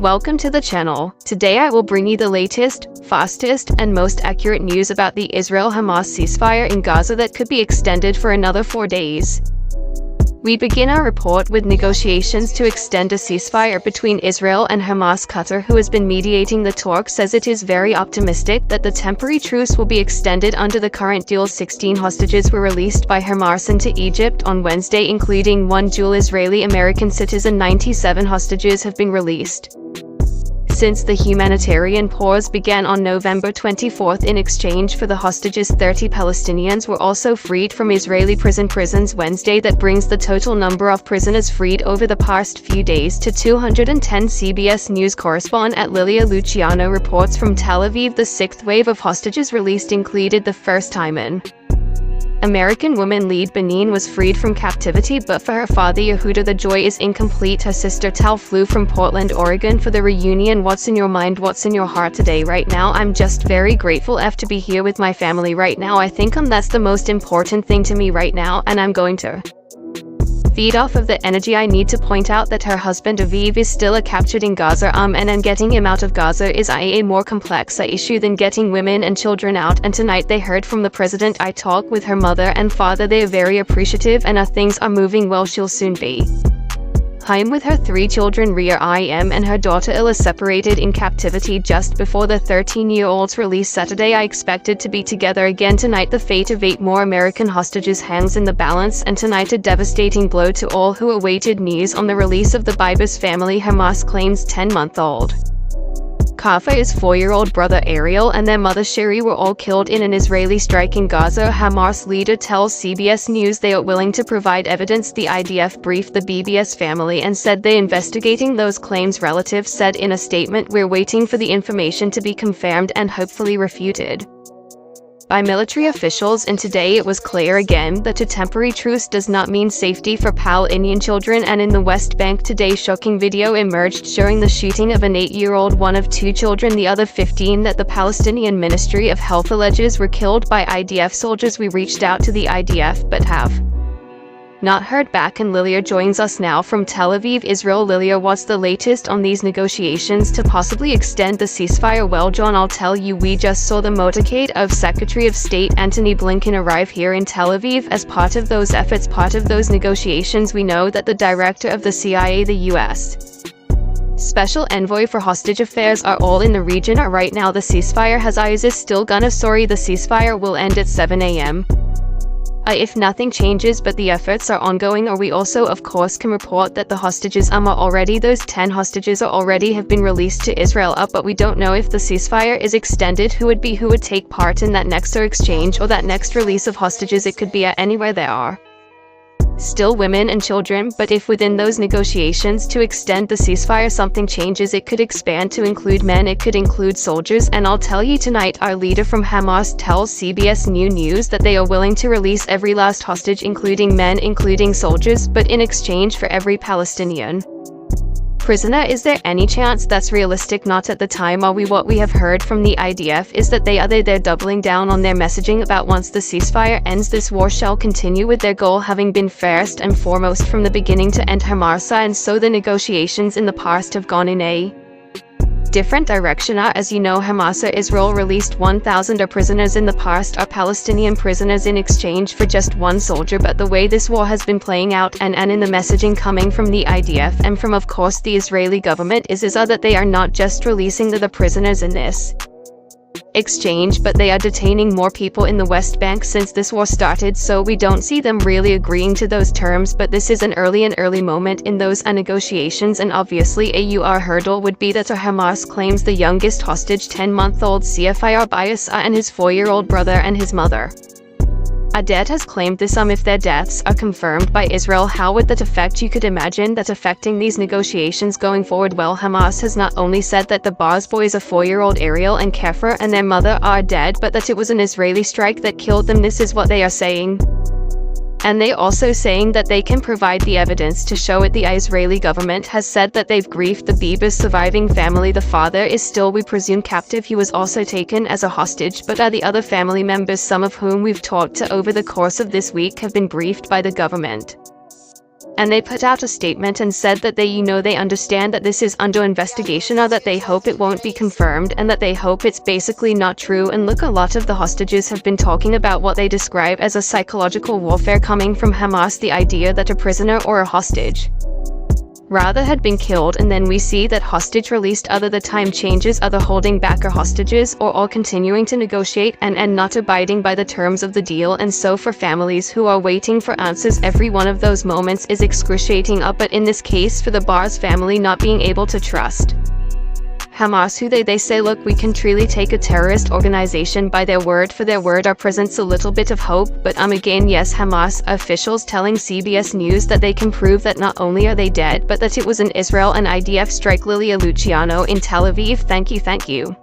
Welcome to the channel. Today I will bring you the latest, fastest, and most accurate news about the Israel Hamas ceasefire in Gaza that could be extended for another 4 days. We begin our report with negotiations to extend a ceasefire between Israel and Hamas. Qatar, who has been mediating the talks, says it is very optimistic that the temporary truce will be extended under the current deal. 16 hostages were released by Hamas into Egypt on Wednesday, including one dual Israeli-American citizen. 97 hostages have been released since the humanitarian pause began on November 24. In exchange for the hostages, 30 Palestinians were also freed from Israeli prisons Wednesday. That brings the total number of prisoners freed over the past few days to 210. CBS News correspondent Lilia Luciano reports from Tel Aviv. The sixth wave of hostages released included the first-time American woman Lead Benin was freed from captivity, but for her father Yehuda the joy is incomplete. Her sister Tal flew from Portland, Oregon for the reunion. What's in your mind? What's in your heart today? Right now I'm just very grateful to be here with my family right now. I think that's the most important thing to me right now, and I'm going to feed off of the energy. I need to point out that her husband Aviv is still captured in Gaza, and getting him out of Gaza is a more complex issue than getting women and children out. And tonight they heard from the president. I talked with her mother and father. They are very appreciative and things are moving well. She'll soon be home with her 3 children. Ria and her daughter Illa separated in captivity just before the 13-year-old's release Saturday. I expected to be together again tonight. The fate of 8 more American hostages hangs in the balance, and tonight a devastating blow to all who awaited news on the release of the Bibas family. Hamas claims 10-month-old Kafa's 4-year-old brother Ariel and their mother Shiri were all killed in an Israeli strike in Gaza. Hamas leader tells CBS News they are willing to provide evidence. The IDF briefed the BBS family and said they're investigating those claims. Relatives said in a statement, "We're waiting for the information to be confirmed and hopefully refuted by military officials." And today it was clear again that a temporary truce does not mean safety for Palestinian children. And in the West Bank today, shocking video emerged showing the shooting of an 8-year-old, one of 2 children. The other 15 that the Palestinian Ministry of Health alleges were killed by IDF soldiers. We reached out to the IDF but have not heard back. And Lilia joins us now from Tel Aviv, Israel. Lilia, what's the latest on these negotiations to possibly extend the ceasefire? Well, John, I'll tell you, we just saw the motorcade of Secretary of State Antony Blinken arrive here in Tel Aviv as part of those efforts, part of those negotiations. We know that the director of the CIA, the U.S. Special Envoy for Hostage Affairs are all in the region right now. The ceasefire is still the ceasefire will end at 7 a.m. If nothing changes, but the efforts are ongoing. Or we also of course can report that the hostages those 10 hostages have been released to Israel, but we don't know if the ceasefire is extended, who would take part in that next exchange or that next release of hostages. It could be anywhere. There are still women and children, but if within those negotiations to extend the ceasefire something changes, it could expand to include men, it could include soldiers. And I'll tell you tonight, our leader from Hamas tells CBS News that they are willing to release every last hostage, including men, including soldiers, but in exchange for every Palestinian prisoner. Is there any chance that's realistic? Not at the time. What we have heard from the IDF is that they're doubling down on their messaging about once the ceasefire ends, this war shall continue, with their goal having been first and foremost from the beginning to end Hamas. And so the negotiations in the past have gone in a different direction. As you know, Hamas and Israel released 1,000 prisoners in the past, Palestinian prisoners, in exchange for just 1 soldier. But the way this war has been playing out, and in the messaging coming from the IDF and from of course the Israeli government is that they are not just releasing the prisoners in this exchange, but they are detaining more people in the West Bank since this war started. So we don't see them really agreeing to those terms, but this is an early moment in those negotiations. And obviously a hurdle would be that Hamas claims the youngest hostage, 10-month-old ceasefire bias, and his 4-year-old brother and his mother Adet has claimed this. If their deaths are confirmed by Israel, how would that affect? You could imagine that affecting these negotiations going forward. Well, Hamas has not only said that the Baz boys, a 4-year-old Ariel and Kefir, and their mother are dead, but that it was an Israeli strike that killed them. This is what they are saying. And they also saying that they can provide the evidence to show it. The Israeli government has said that they've briefed the Bibas surviving family. The father is still, we presume, captive. He was also taken as a hostage, but the other family members, some of whom we've talked to over the course of this week, have been briefed by the government. And they put out a statement and said that they understand that this is under investigation, or that they hope it won't be confirmed, and that they hope it's basically not true. And look, a lot of the hostages have been talking about what they describe as a psychological warfare coming from Hamas, the idea that a prisoner or a hostage rather had been killed, and then we see that hostage released, other the time changes, other holding back our hostages, or all continuing to negotiate and not abiding by the terms of the deal. And so for families who are waiting for answers, every one of those moments is excruciating. But in this case, for the Bar's family not being able to trust Hamas, who they say, look, we can truly take a terrorist organization by their word, for their word, presents a little bit of hope. But again, yes, Hamas officials telling CBS News that they can prove that not only are they dead, but that it was an Israel and IDF strike. Lilia Luciano in Tel Aviv. Thank you.